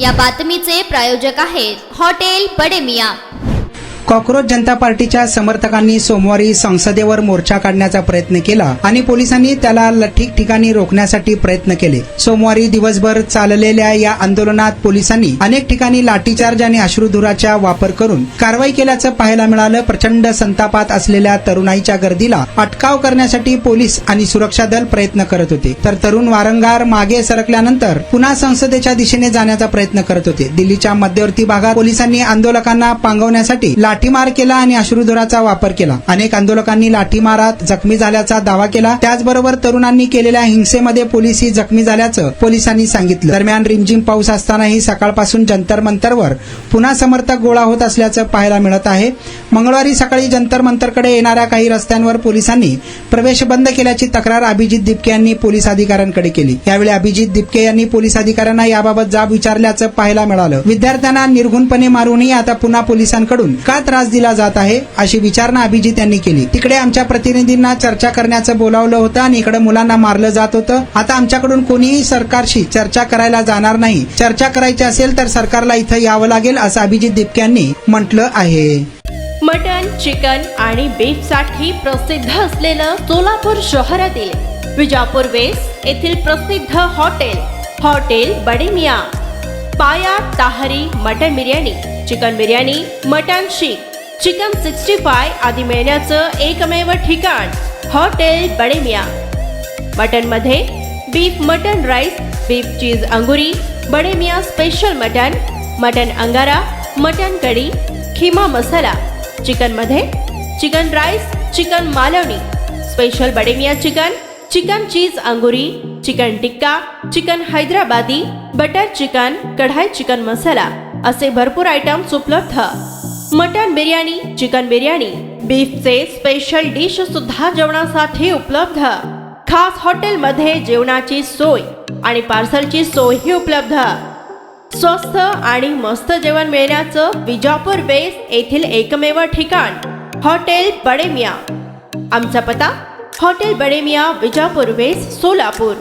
या बातमीचे प्रायोजक आहेत हॉटेल बडे मियां। कॉकरोच जनता पार्टीच्या समर्थकांनी सोमवारी संसदेवर मोर्चा काढण्याचा प्रयत्न केला आणि पोलिसांनी त्याला ठिकठिकाणी रोखण्यासाठी प्रयत्न केले। सोमवारी दिवसभर चाललेल्या या आंदोलनात पोलिसांनी अनेक ठिकाणी लाठीचार्ज आणि अश्रुधुराचा वापर करून कारवाई केल्याचं पाहायला मिळालं। प्रचंड संतापात असलेल्या तरुणाईच्या गर्दीला अटकाव करण्यासाठी पोलीस आणि सुरक्षा दल प्रयत्न करत होते, तर तरुण वारंवार मागे सरकल्यानंतर पुन्हा संसदेच्या दिशेने जाण्याचा प्रयत्न करत होते। दिल्लीच्या मध्यवर्ती भागात पोलिसांनी आंदोलकांना पांगवण्यासाठी लाठीमार केला आणि अश्रुधुराचा वापर केला। अनेक आंदोलकांनी लाठीमारात जखमी झाल्याचा दावा केला। त्याचबरोबर तरुणांनी केलेल्या हिंसेमध्ये पोलीसही जखमी झाल्याचं पोलिसांनी सांगितलं। दरम्यान रिमझिम पाऊस असतानाही सकाळपासून जंतर मंतरवर पुन्हा समर्थक गोळा होत असल्याचं पाहायला मिळत आहे। मंगळवारी सकाळी जंतर मंतरकडे येणाऱ्या काही रस्त्यांवर पोलिसांनी प्रवेश बंद केल्याची तक्रार अभिजित दिपके यांनी पोलीस अधिकाऱ्यांकडे केली। यावेळी अभिजित दिपके यांनी पोलीस अधिकाऱ्यांना याबाबत जाब विचारल्याचं पाहायला मिळालं। विद्यार्थ्यांना निर्घुणपणे मारूनही आता पुन्हा पोलिसांकडून का त्रास दिला जात आहे अशी विचारणा अभिजित यांनी केली। तिकडे आमच्या प्रतिनिधींना चर्चा करण्याचं बोलावलं होतं आणि इकडे मुलांना मारलं जात होतं। आता आमच्याकडून कोणीही सरकारशी चर्चा करायला जाणार नाही। चर्चा करायची असेल तर सरकारला इथं यावं लागेल असं अभिजित दिपके यांनी म्हटलं आहे। मटन, चिकन आणि बीफ साठी प्रसिद्ध असलेलं सोलापूर शहरातील विजापूर वेस्ट येथील प्रसिद्ध हॉटेल बडे मियां। पाया ताहरी mutton biryani, chicken biryani, mutton शीख, चिकन 65 आदी मिळण्याचं एकमेव ठिकाण हॉटेल बडे मियां। मटन मध्ये beef mutton rice, beef cheese अंगुरी, बडे मियां स्पेशल मटन अंगारा, मटन कढी, खिमा मसाला। चिकन मध्ये chicken rice, chicken Malvani, special Bade Miyan chicken cheese अंगुरी, chicken tikka, chicken Hyderabadi, butter chicken, kadai chicken masala असे भरपूर आयटम्स उपलब्ध। मटन बिर्याणी, चिकन बिर्याणी, बीफचे स्पेशल डिश सुद्धा जेवणासाठी उपलब्ध। खास हॉटेलमध्ये जेवणाची सोय आणि पार्सलची सोयही उपलब्ध। स्वस्त आणि मस्त जेवण मिळण्याचं विजापूर वेस्ट येथील एकमेव ठिकाण हॉटेल बडे मियां। आमचा पत्ता हॉटेल बडे मियां, विजापूर वेस्ट, सोलापूर।